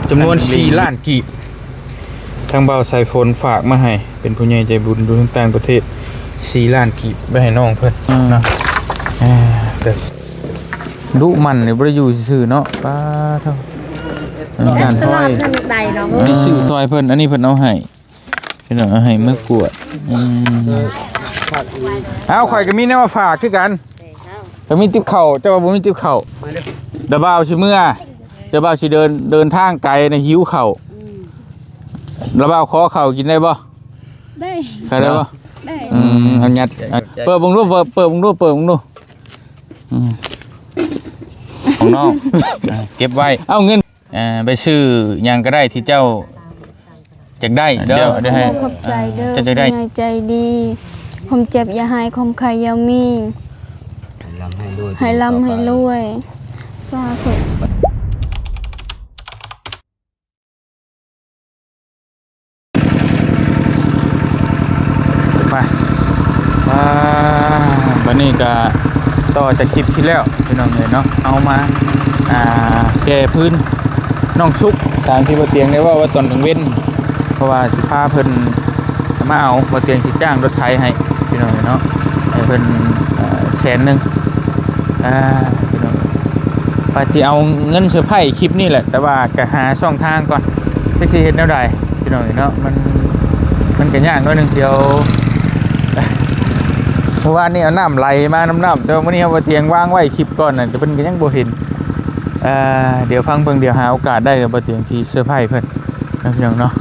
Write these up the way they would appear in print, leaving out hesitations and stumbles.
จำนวน4 ล้านกีบทางเบาสายฝนฝากมาให้เป็นผู้ใหญ่ใจบุญดูทั้งต่างประเทศ4 ล้านกีบไปให้น้องเพิ่นเนาะแต่ดุมันนี่บ่ได้อยู่ซื่อเนาะป้าเท่าการซอยมีชื่อซอยเพิ่นอันนี้เพิ่นเอาให้เพิ่นเอาให้เมื่อกวดเอาข่อยก็มีแนวมาฝากคือกันก็มีติ๊บข้าวแต่ว่าบ่มีติ๊บข้าวเดี๋ยวบ่าวสิเมื่อเดี๋ยวบ่าวสิเดินทางไกลนะหิวข้าวแล้วบ่าวขอข้าวกินได้บ่ได้ได้บ่ได้อันยัดเปิดเบิ่งดูเปิดเบิ่งดูของน้องเก็บไว้เอาเงินไปซื้อหยังก็ได้ที่เจ้าจักได้เด้อได้ให้ขอบใจเด้อจะได้ใจดีความเจ็บอย่าหายความใครอย่ามีให้ร่ำให้รวยสาธุไปวันนี้ก็ต่อจากคลิปที่แล้วพี่น้องเลยเนาะเอามาแก้พื้นน้องซุกตามที่บ่เตียงได้ว่าตอนกลางเว้นเพราะว่าสิพาเพิ่นมาเอาบ่เตียงสิจ้างรถไถให้พี่น้องเลยเนาะให้เพิ่น100,000พี่น้องว่าสิเอาเงินเซอร์ไพรส์คลิปนี้แหละแต่ว่าก็หาช่องทางก่อนสิเฮ็ดแนวใดพี่น้องเลยเนาะมันก็ยากน้อยนึงเดียวเมื่อวานนี้เอาน้ำไหลมาน้ำแต่วันนี้เอาเตียงวางไว้คลิปก่อนน่ะจะเป็นก็ยังบ่เห็นเดี๋ยวฟังเบิ่งเดี๋ยวหาโอกาสได้กับบ่เตียงที่เซอร์ไพรส์เพิ่นนะพี่น้องเนาะ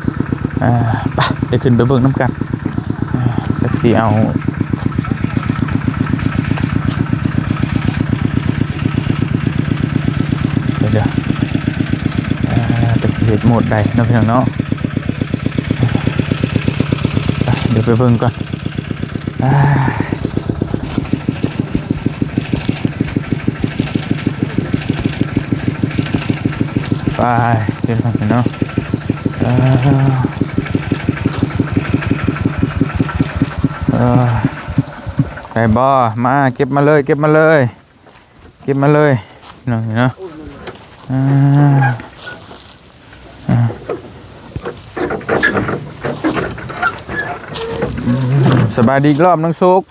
ไปเดี๋ยวขึ้นไปเบิ่งน้ำกันสักสิเอาเดี๋ยวจะสิเฮ็ดโหมดใดนะพี่น้องเนาะเดี๋ยวไปเบิ่งก่อนไปเดี๋ยวกันเนาะไปบ่มาเก็บมาเลยเนาะสบายดีอีกรอบน้องซุก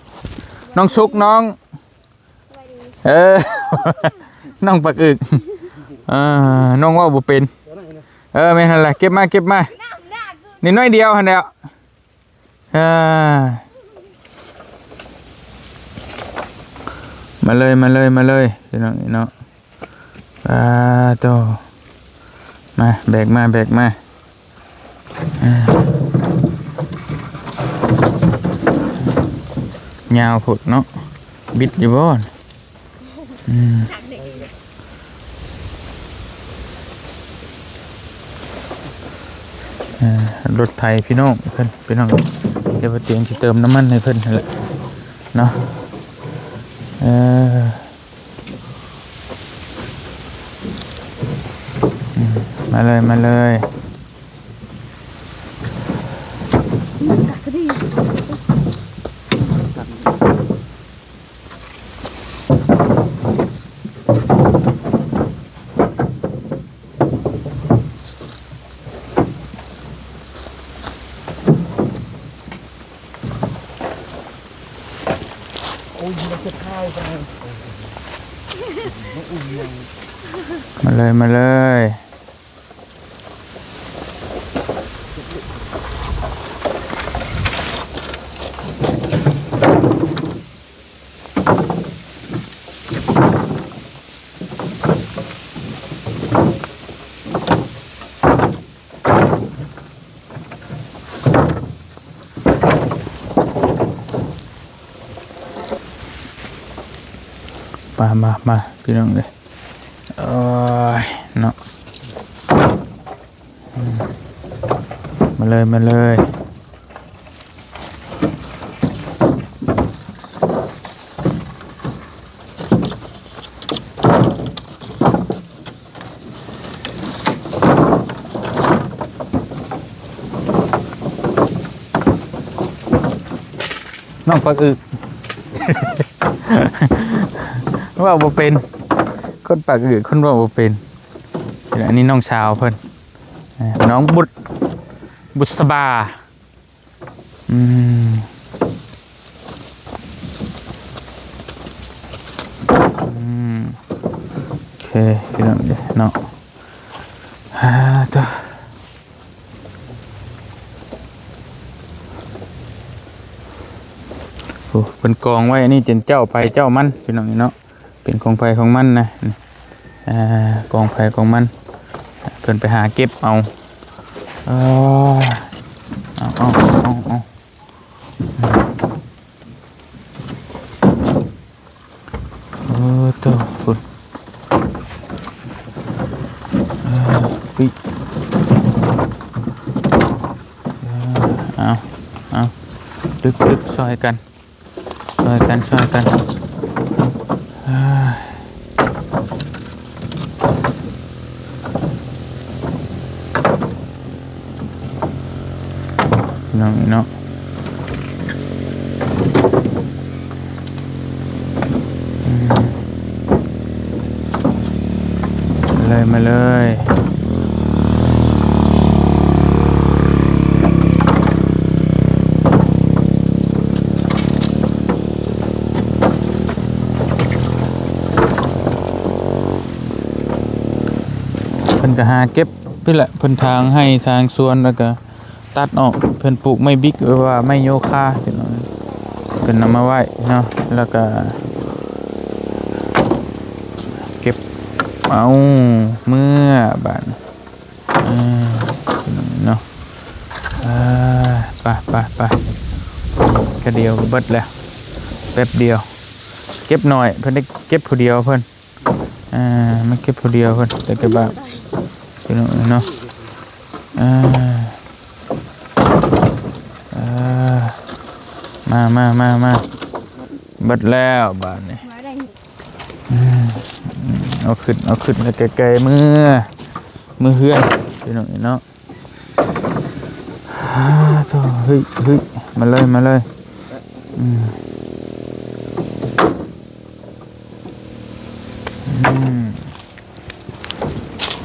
น้องน้องปักอึกน้องว่าบุเป็นไม่ทันไรเก็บมานี่น้อยเดียวหันเดียวมาเลยพี่น้องเนาะโตมาแบกมายาวผุดเนาะบิดอยู่บ่รถไถพี่น้องเพิ่นพี่น้องเดี๋ยวเตียงจะเติมน้ำมันให้เพิ่นนั่นแหละเนาะมาเลยมาเลยมาพี่น้องเลยเนาะมาเลยน้องปักอึก ว่าบ่เป็นคนปากอืดคนว่าบ่เป็นอันนี้น้องชาวเพิ่น น้องบุษบาโอเคพี่น้องเนาะตัวโอ้เป็นกองไว้อันนี้เจนเจ้าไปเจ้ามันพี่น้องเนาะเป็นของไฟของมันนะกองไฟของมันเพิ่นไปหาเก็บเอาตัวคุณปิ๊เอาดึกซอยกันน้องเนาะมาเลยเพิ่นก็หาเก็บพี่แหละเพิ่นทางให้ทางสวนแล้วก็ตัดออกเพิ่นปลูกไม่บิ๊กหรือว่าไม่โยคาเป็นนำมาไว้เนาะแล้วก็เก็บเอาเมื่อบานเนาะไปแค่เดียวเบิดแล้วแป๊บเดียวเก็บหน่อยเพิ่นได้เก็บผู้เดียวเพิ่นมาเก็บผู้เดียวเพิ่นแต่ก็แบบเนาะมาเบิดแล้วบานนี้เอาขึ้นไกลๆมือเฮือนพี่น้องเนาะเฮ้ยมาเลย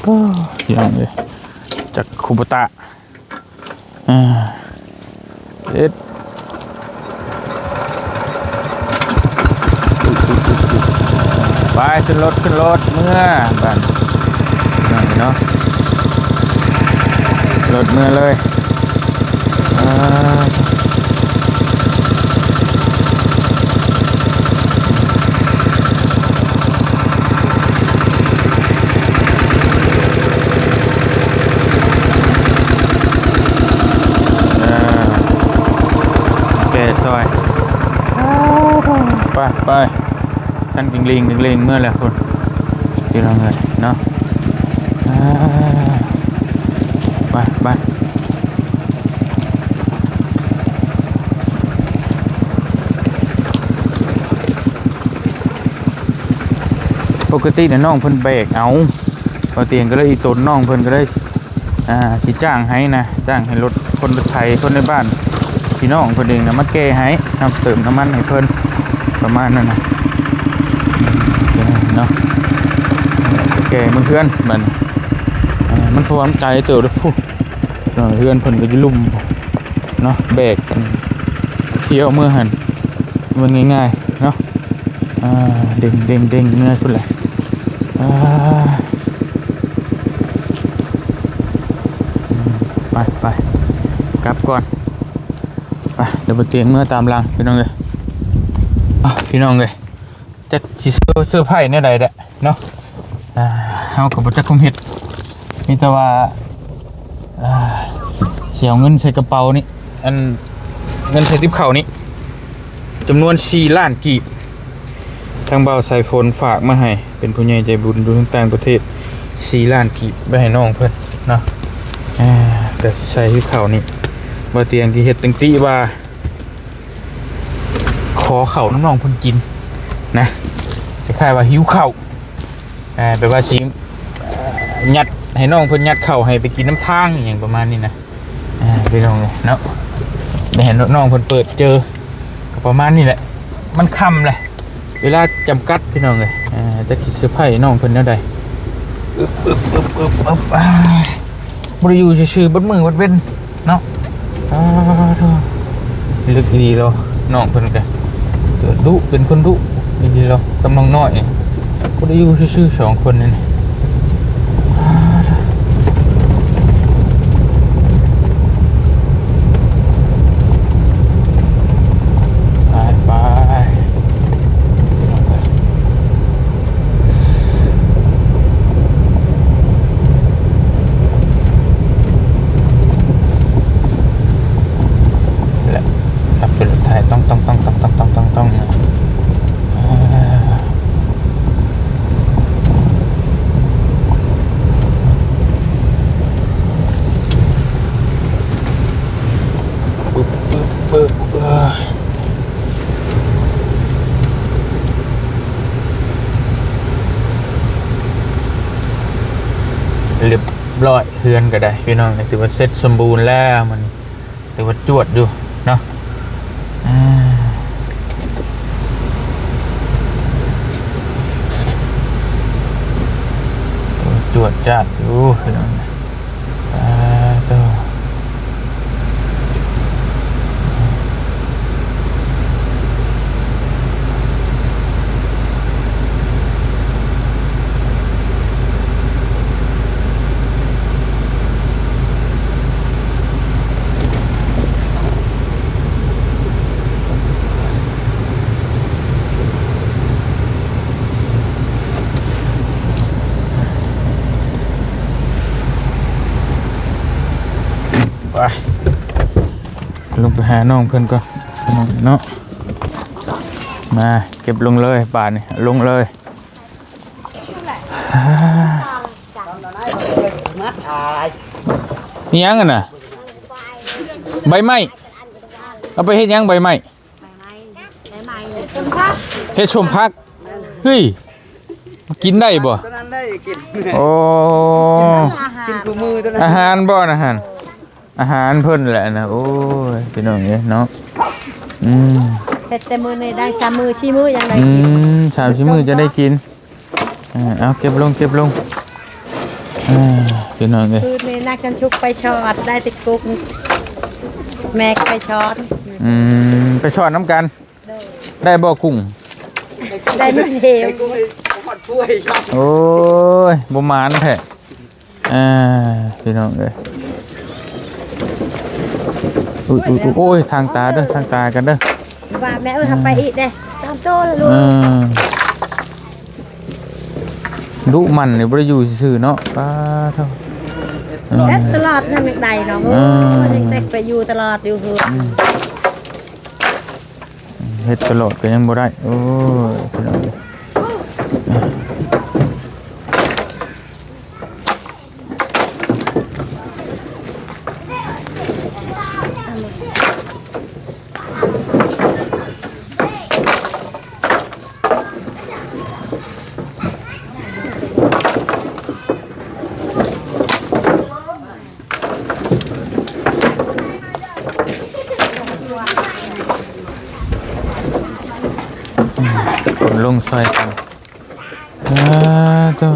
ก็อย่างเลยจากคุบตะไปขึ้นรถเมื่อบ้านเนาะรถเมื่อเลยแกซอยไปท่านดึงลิงเมื่อแล้วคนที่เราเลยเนาะไปปกติเนี่ยน้องเพิ่นเบรกเอาพอเตียงก็เลยอีตนน้องเพิ่นก็ได้ที่จ้างให้นะจ้างให้รถคนไทยคนในบ้านพี่น้องเพิ่นเองนะมาแก้ให้ทำเติมน้ำมันให้เพิ่นประมาณนั้นนะเนาะแก่เพื่อนมันพร้อมใจเติบด้วยพูดเพื่อนเพิ่นก็จะลุ่มเนาะแบกเที่ยวเมื่อหันมันง่ายๆเนาะเด้งเมื่อคุณแหละไปกลับก่อนไปเดี๋ยวไปเตียงเมื่อตามหลังพี่น้องเลยพี่น้องเลยจะชิเสื้อผ้าเนี่ยใดเนาะเอากับจักคุมเห็ดนี่แต่ว่าเสียเงินใส่กระเป๋านี่อันเงินใส่ติ๊บเข่านี่จำนวน4 ล้านกีบทางเบาใส่ฝนฝากมาให้เป็นผู้ใหญ่ใจบุญดูทั้งต่างประเทศ4 ล้านกีบไปให้น้องเพื่อนเนาะแต่ใส่ติ๊บเข่านี่บ่เตียงที่เห็ดตั้งจี้ว่าขอเข่าน้องเพิ่นกินนะจะคล้ายว่าหิวเข่าแปลว่าชิมยัดให้น้องเพิ่นยัดเข่าให้ไปกินน้ำทางอย่างประมาณนี้นะไปลองเลยเนาะได้เห็นน้องเพิ่นเปิดเจอก็ประมาณนี้แหละมันค่ำเลยเวลาจำกัดพี่น้องเลยจะคิดเสื้อผ้าน้องเพิ่นเท่าใด บ่ได้อยู่ซื่อๆเบิดมื้อเบิดเว้นเนาะโธ่ลึกดีแล้วน้องเพิ่นก็ดุเป็นคนดุดีแล้วกำลังน้อยบ่ได้อยู่ซื่อๆ2คนนี่ไปและขับเป็นรถไทยต้องปึ๊บเรียบร้อยเฮือนก็ได้พี่น้องถือว่าเสร็จสมบูรณ์แล้วมันถือว่าจวดอยู่เนาะจวดจัดอยู่พี่น้องตัวไปลงไปหาน้องเพื่อนก่อนเนาะมาเก็บลงเลยป่านนี่ลงเลยนี่ยังกันน่ะใบไม้เอาไปเฮ็ดยังใบไม้เฮ็ดชมพักเฮ้ยกินได้บ่โอ้อาหารบ่อาหารเพิ่นแหละนะโอ้ยพี่น้องเอ้ยเนาะเฮ็ดแต่มื้อนี้ได้3 มื้อ4 มื้อยังได้กิน3-4 มื้อจะได้กินเอาเก็บลงพี่น้องเอ้ยคือนี่นักกันชุกไปชอดได้ติดกุ๊กแม่ไปชอดไปชอดน้ำกันได้บ่กุ้งได้มื้อเดียวโอ้ยบ่มานแท้พี่น้องเอ้ยโอ้ยทางตาเด้อทางตากันเด้อว่าแม่ทำไปอีกเด้ตามโตแล้วลูกมันนี่บ่ได้อยู่ซื่อเนาะป้าเท่าตลอดนั่นใดเนาะยังแต่ไปอยู่ตลอดอยู่คือเฮ็ดตลอดก็ยังบ่ได้โอ้ยพี่น้องลงซอยกันตัว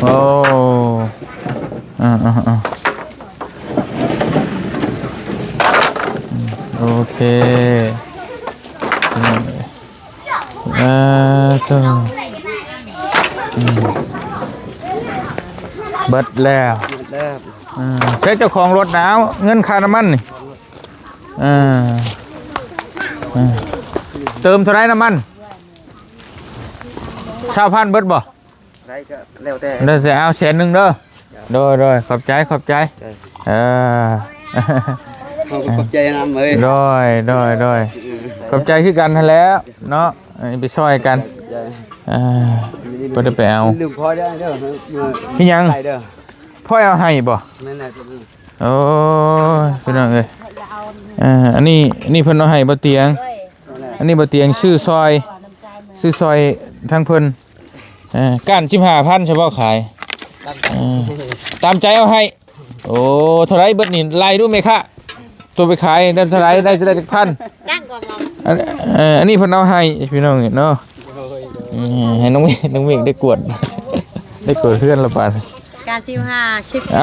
โอ้โอเคตัวเบิดแล้วใช้เจ้าของรถหนาวเงินค่าน้ำมันนี่เติมเท่าไรน้ำมัน1,000เบิดบ่ได้ก็แล้วแต่เอา100,000เด้อโดยขอบใจขอบใจน้ำเลยโดยขอบใจคือกันทันแล้วเนาะไปช่วยกันก็ได้ไปเอาลืมพ่อได้เด้อพี่ยังพ่อเอาให้บ่โอ้พี่น้องเอ้ยอันนี้เพิ่นเอาให้บ่เตียงอันนี้บ่เตียงซื้อซอยทางเพิ่นก้าน15,000เฉพาะขายตามใจเอาให้โอ้เท่าไรเบิดนี่ไล่ดูไหมคะตัวไปขายได้เท่าไรได้จะได้1,000อันนี้เพิ่นเอาให้พี่น้องเนาะ ให้น้องเมฆได้กวดได้กวดเพื่อนละบาด การ15 10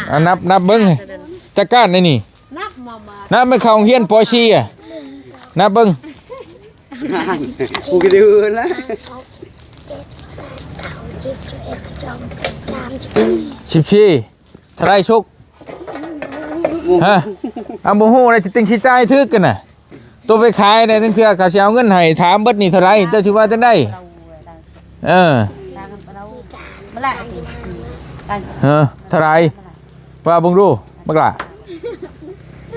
เอานับเบิ่งจักการได้นี่ นับมา นับไม่เข้าโรงเรียนปอชีอ่ะนับเบิ่ง กูก็ดื้อแล้ว 14เท่าไรชุกฮะเอาบ่ฮู้ได้สิติงสิจ่ายทึกกันน่ะตัวไปขายได้ทั้งเทื่อเขาสิเอาเงินให้ถามเบิดนี่เท่าไรเจ้าสิว่าจังได๋เออเท่าไรว่าเบิ่งดูบักล่ะ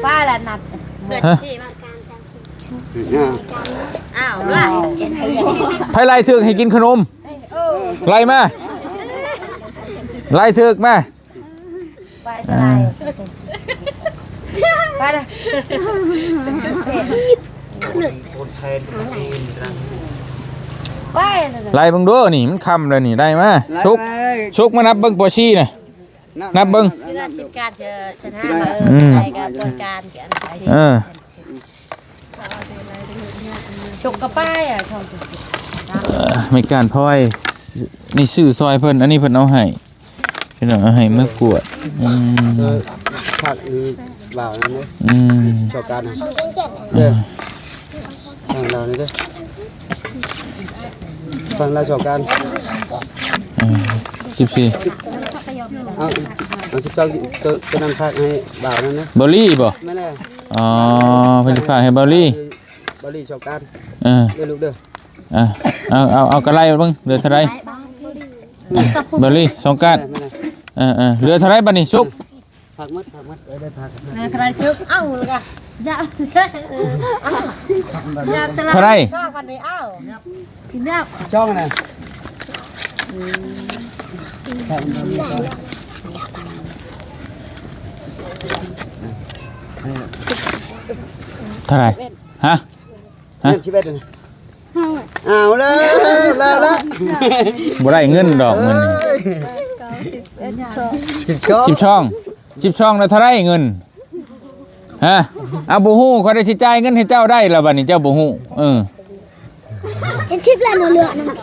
ป้าละนัด ฮะ อ้าวล่ะ ไผไล่ถึกให้กินขนมไล่มาไล่ถึกมา ไปอะไรไปเลย ไปเลย ไล่เบิ่งดูนี่มันค่ำแล้วนี่ได้มาชุกมานับเบิ่งปอชีน่ะนับเบิ่ง ที่ราชการจะชนะมาไปกับตัวการกันไป ชกกระป้ายอ่ะทอง ไม่การพ่อยนี่ซื้อซอยเพิ่นอันนี้เพิ่นเอาให้เพิ่นเอาให้เมื่อกวด ผักบ่าวนั่นชอบการฟังเรานี่เด้อฟังเราชอบการเอา12จะนำผักให้บ่าวนั่นนะ บอลลี่บ่ ไม่แน่ อ๋อเพิ่นสิฝากให้บอลลี่ บอลลี่ชอบการ เออ เด้อลูกเด้อ เอากระไรเบิ่งเหลือเท่าไรบอลลี่2ก้านเหลือเท่าไรบัดนี้ชุก ผักมัดได้ผัก นะใครชกเอ้าเลยกันอย่า เท่าไร ชอบกันไปเอ้าทีนี้ ช่องน่ะ เท่าไรฮะ ชีวิตน่ะเอาแล้วบ่ได้เงินดอกมัน 10 ช่องแล้วเท่าไรเงินฮะเอาบ่ฮู้เขาได้สิจ่ายเงินให้เจ้าได้แล้วบัดนี้เจ้าบ่ฮู้ฉันชิบแล้วเหลือๆนะ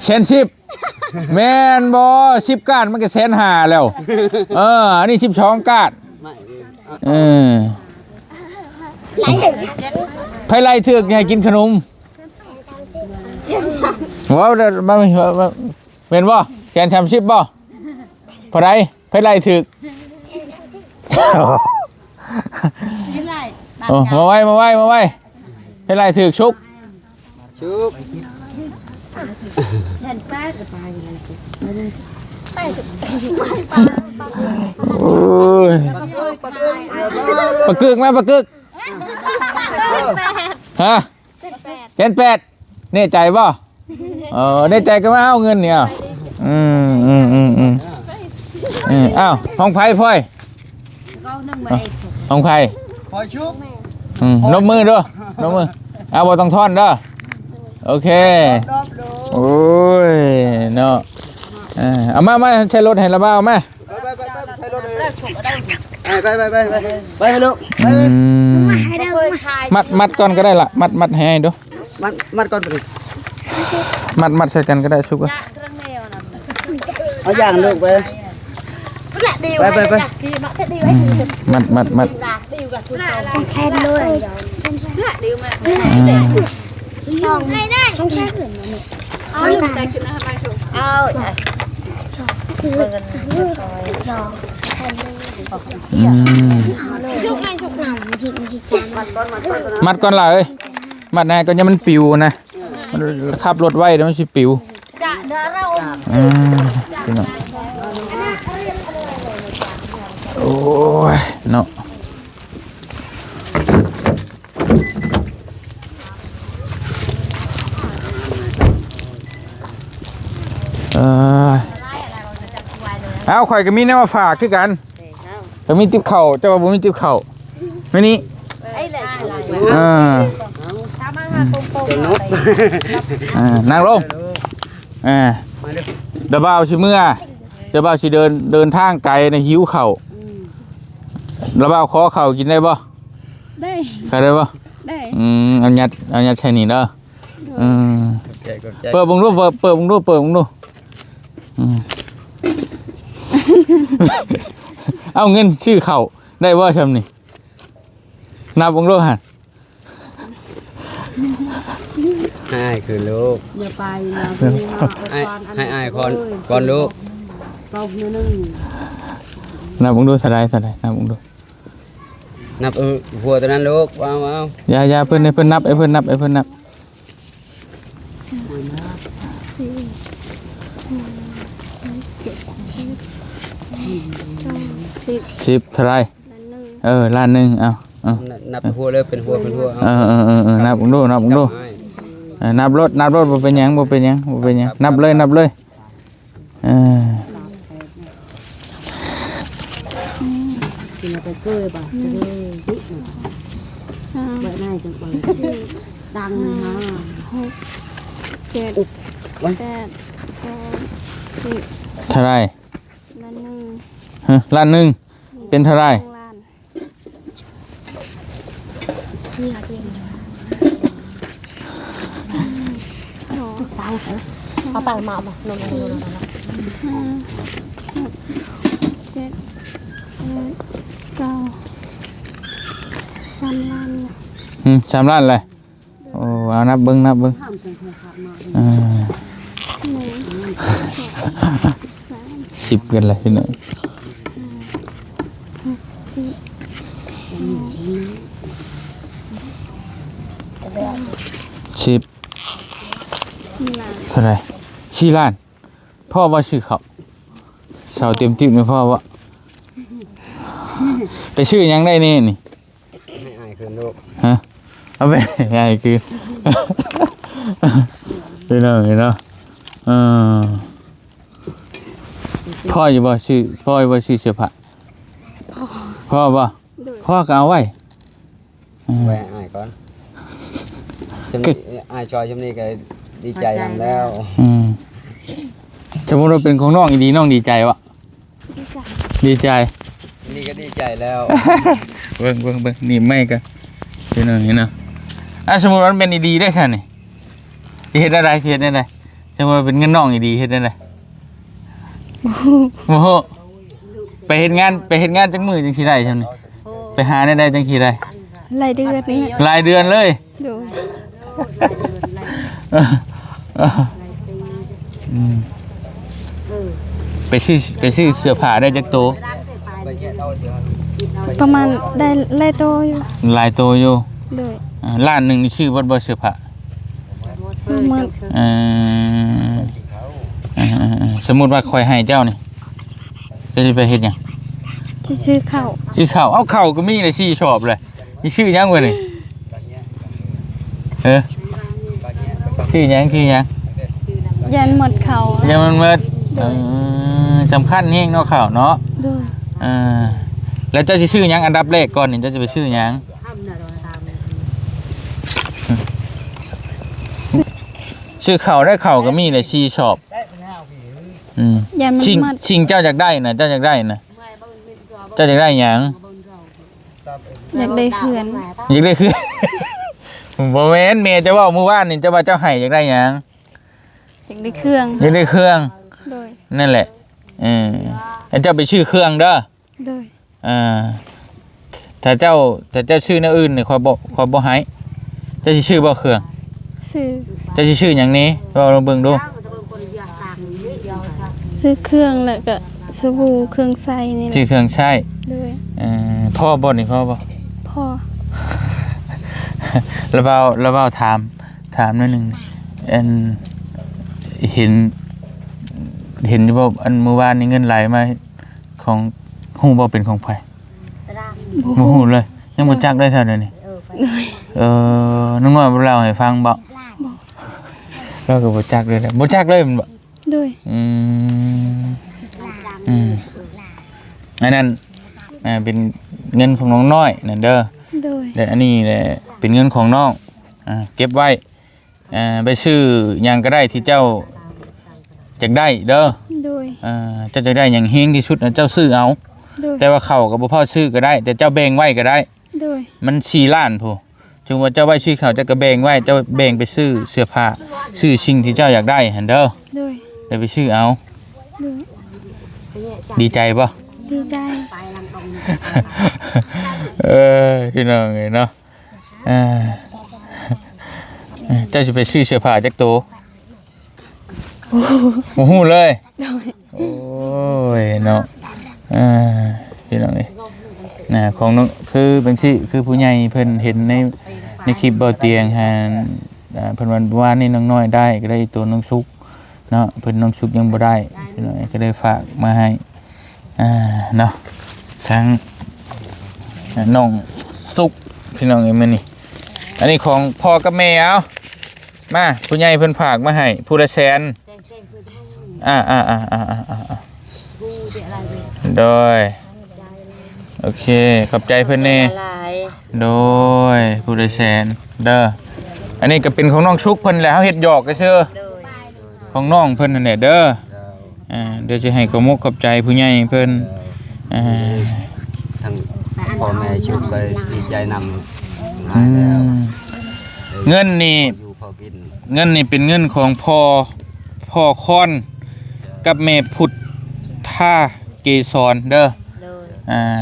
10แม่นบ่10ก้านมันก็150,000แล้วอันนี้12ก้านไผไล่ถึกให้กินขนมว้าวมาเป็นบ่130บ่พอได้ไผไล่ถึกมาไว้ไผไล่ถึกชุกโอ้ยปะกึกมาปะกึกฮะ8แน่ใจบ่แน่ใจก็มาเอาเงินเนี่ยอ้าวห้องไผ่พ่อยห้องไผ่ พอชุก นบมือด้วยนบมือเอาบ่ต้องท่อนเด้อโอเคโอ้ยเนาะเอามาใช้รถให้ระบ้าเอามาไปใช้รถเลยไปลูกมัดก่อนก็ได้ละมัดให้ดู มัดก่อนไป มัดใส่กันก็ได้ชุกอ่ะ เอาอย่างลูกไปมัดฉันแช่ด้วยช่องให้ได้ช่องแช่เหมือนมันเอาใจขึ้นนะมาถูกเอามัดก่อนล่ะเอ้ยมัดแน่ก่อนอย่ามันปิวนะมันขับรถไว้เดี๋ยวมันสิปิวโอ้ยเนาะเอาข่อยก็มีแนวมาฝากคือกันก็มีติ๊บเข่าเจ้าบ่มีติ๊บเข่าไม่นี้นั่งลงเดี๋ยวบ่าวสิเมื่อเดี๋ยวบ่าวสิเดินทางไกลในหิวเข่าแล้วบ่าวขอเข่ากินได้บ่ได้ได้บ่ได้เอายัดใช่นี่เด้อ เปิดบุงดูเปิดบุงดูเอาเงินชื่อเขาได้ว่าชำนี่นับบุงดูฮะ ให้คือลูก อย่าไปนะ ให้อายก่อนลูก ตบนึง นับบุงดูสไลด์นับบุงดู นับหัวตัวนั้นลูกว้าว ยาเพิ่นให้เพิ่นนับไอ้เพิ่นนับ10เท่าไรล้านหนึ่งเอา นับหัวเลยเป็นหัวนับบุงดูนับรถบ่เป็นหยังนับเลยกินไปเกยป่ะจะได้ดิเบิดง่ายจังเลยดังนะ 7 8 9 10 เท่าไร ล้านหนึ่ง ล้านหนึ่งเป็นเท่าไร ล้านนี่ค่ะตัวเองเอาไปมาบ่นม7 8 9 3 ล้าน 3 ล้านเลยโอ้เอานับเบิ่ง10กันเลยพี่น้อง10เท่าไร4 ล้านพ่อว่าชื่อเขาชาวเต็มติ๊บเลยพ่อว่าไปชื่อยังได้นี่ให้อายคือลูก ฮะเอาไปยายคือพี่น้องเห็นเนาะพ่ออยู่บ่ชื่อเสื้อผ้าพ่อบ่พ่อก็เอาไว้ ไว้อายก่อนอายชอยชำนี้ก็ดีใจนำแล้ว สมมติว่าเป็นของน้องอีดีน้องดีใจวะดีใจ นี่ก็ดีใจแล้ว เบิ่งนี่ไม่กันพี่น้องเห็นเนาะสมมติว่ามันเป็นอีดีได้ใช่ไหมเฮ็ดอะไรสมมติว่าเป็นเงินน้องอีดีเฮ็ดอะไรโอ้โหไปเฮ็ดงานจังมือจังสิได้ใช่ไหมไปหาได้จังสิได้ รายเดือนนี้ รายเดือนเลย ดู ไปซื้อเสื้อผ้าได้จักโต ประมาณได้ไล่โตอยู่ หลายโตอยู่ เลย ล้านหนึ่งนี่ชื่อบ่เสื้อผ้า ประมาณ สมมุติว่าคอยให้เจ้านี่จะไปเฮ็ดหยัง จะซื้อข้าว ชื่อข้าวเอาข้าวก็มีเลยชื่อชอบเลยนี่ชื่อหยังวะนี่ชื่อหยังยันหมดข้าว ยังมันเมิดสำคัญแฮงเนาะข้าวเนาะ ดู แล้วเจ้าสิชื่อหยังอันดับแรกก่อนนี่เจ้าจะไปชื่อหยังชื่อข้าวได้ข้าวก็มีเลยชื่อชอบยันมันหมด ชิงเจ้าอยากได้นะเจ้าอยากได้หยัง อยากได้เขื่อน อยากได้คือ บ่แม่นแม่จะว่ามื้อวานนี่จะว่าเจ้าให้อยากได้หยัง อยากได้เครื่อง อยากได้เครื่อง โดย นั่นแหละเจ้าไปชื่อเครื่องเด้อ โดย ถ้าเจ้าชื่อแนวอื่นนี่คอยบ่ให้เจ้าสิชื่อบ่เครื่อง ซื้อ เจ้าสิชื่อหยังนี้เราลองเบิ่งดู ซื้อเครื่องแล้วก็สบู่เครื่องใส่นี่แห ชื่อ ละ เครื่องใช้ โดย พ่อบ่นี่พ่อบ่ พ่อ ระเบ้าถามหนิดนึงเห็นอยู่บ่อันเมื่อวานนี่เงินไหลมาของฮู้บ่เป็นของไผบ่ฮู้เลยยังบ่จักได้เท่าเดี๋ยวนี้ โดย น้องน้อยบ่เล่าให้ฟังบ่เราก็บ่จักเลยแหละบ่จักเลยมันบ่ โดย อันนั้นเป็นเงินของน้องน้อยนั่นเด้อ โดย แต่อันนี้แหละเป็นเงินของน้องเก็บไว้ไปซื้อหยังก็ได้ที่เจ้าอยากได้เด้อ โดย เจ้าจะได้หยังเฮงที่สุดนะเจ้าซื้อเอา โดย แต่ว่าเข้าก็บ่พอซื้อก็ได้ แต่เจ้าแบ่งไว้ก็ได้ โดย มัน4 ล้านพู จึงว่าเจ้าไว้ชื่อเขาเจะกระแบ่งไว้เจ้าแบ่งไปซื้อเสื้อผ้าซื้อสิ่งที่เจ้าอยากได้หั่นเด้อ โดย ได้ไปซื้อเอา โดย ดีใจป่ะ ดีใจ พี่น้องเอ้ยเนาะเจ้าจะไปซื้อเสื้อผ้าจักโตโอ้โหเลย โดย โอ้ยเนาะพี่น้องเอ้ยนะของน้องคือบางทีคือผู้ใหญ่เพิ่นเห็นในคลิปเบาเตียงหาเพิ่นว่านี่น้องน้อยได้ก็ได้ตัวน้องซุกเนาะเพิ่นน้องซุกยังบ่ได้พี่น้องก็ได้ฝากมาให้เนาะทั้งน้องซุกพี่น้องเอ้ยมื้อนี้อันนี้ของพ่อกับแม่เอามาผู้ใหญ่เพิ่นฝากมาให้ผู้ละแสนโดยโอเคขอบใจเพิ่นแน่โดยผู้ละแสนเด้ออันนี้ก็เป็นของน้องชุกเพิ่นแหละเฮาเฮ็ดหยอกก็ซื่อของน้องเพิ่นนั่นแหละเด้อเดี๋ยวจะให้ขอบมกขอบใจผู้ใหญ่เพิ่นทั้งพ่อแม่ชุกก็ดีใจนำเงินนี่เงินนี่เป็นเงินของพ่อคอนกับแม่พุทธาเกษรเด้อ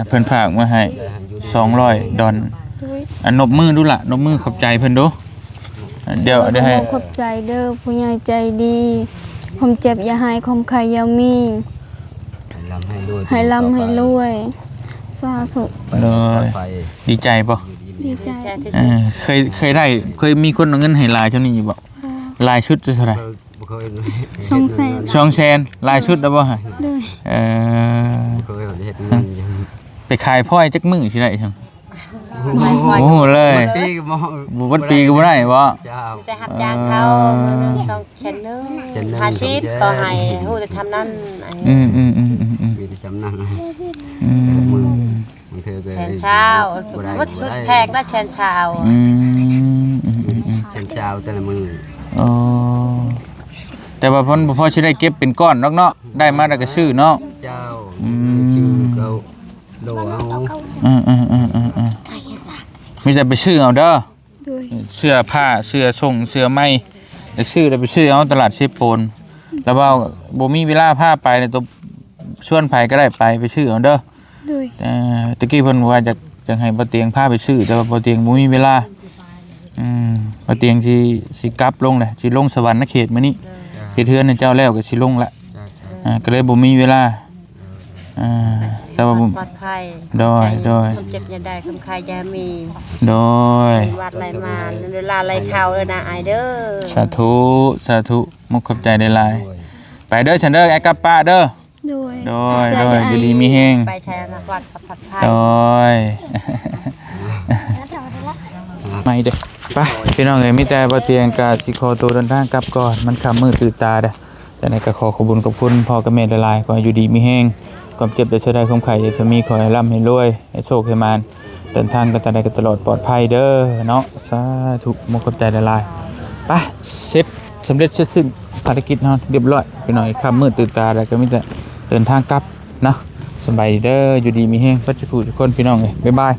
เพิ่นฝากมาให้$200นบมือดูล่ะนบมือขอบใจเพิ่นดูเดี๋ยวให้ขอบใจเด้อผู้ใหญ่ใจดีผมเจ็บอย่าหายคมไข่อย่ามีให้ร่ำให้รวยสาธุเลยดีใจป่ะ ดีใจเคยได้เคยมีคนเอาเงินให้ลายเท่านี้อยู่บ่ลายชุดจะเท่าไหร่200,000ลายชุดแล้วบ่ฮะไปขายพ่อยจักมื้อสิได้ซั่นโอ้โหเลยวันปีก็บ่ได้บ่แต่หับยางเขา2ชั้นนึง50ก็ให้ฮู้จะทำนั่นมีที่จำนั่งแชนชาววัดชุดแพงและแชนชาวแชนชาวแต่ละมือแต่ว่าพอสิได้เก็บเป็นก้อนเนาะได้มาแล้วก็ซื้อเนาะเจ้าชื่อเขาโลเอามีแต่ไปซื้อเอาเด้อเสื้อผ้าเสื้อส่งเสื้อไหมแต่ซื้อแล้วไปซื้อเอาตลาดเชฟโปนแล้วว่าบ่มีเวลาพาไปในตัวชวนไผก็ได้ไปซื้อเอาเด้อตะกี้เพิ่นว่าจะให้บ่เตียงพาไปซื้อแต่ว่าบ่เตียงบ่มีเวลาบ่เตียงสิกลับลงแหละสิลงสวรรค์เขตมื้อนี้เฮ็ดเฮือนให้เจ้าแล้วก็สิลงละก็เลยบ่มีเวลาแต่ว่าปลอดภัยโดยเจ็บอย่าได้คำคายอย่ามีโดยวัดไหลมาเวลาไหลเข้านะอายเด้อสาธุมุขขอบใจได้หลายไปเด้อฉันเด้อไอ้กับป้าเด้อโดยอยู่ดีมีแฮงไปใช้อนาวัดปลอดภัยโดยไม่เด้อไปพี่น้องเอ้ยมีแต่บ่เตียงกะสิขอตัวเดินทางกลับก่อนมันค่ำมืดตื่นตาเด้อแต่ในก็ขอบคุณพ่อกับแม่ได้หลายขออยู่ดีมีแฮงความเจ็บจะได้ความไข่จะมีขอให้ร่ำให้รวยให้โชคให้มานเดินทางกันแต่ใดก็ตลอดปลอดภัยเด้อเนาะสาธุมุขขอบใจละลายไปเสร็จสำเร็จเสร็จสิ้นภารกิจเนาะเรียบร้อยไปหน่อยค่ำมืดตื่นตาแล้วก็มีแต่เดินทางกลับเนาะสบายเด้ออยู่ดีมีแฮงปัจจุบันทุกคนพี่น้องเลยบ๊ายบาย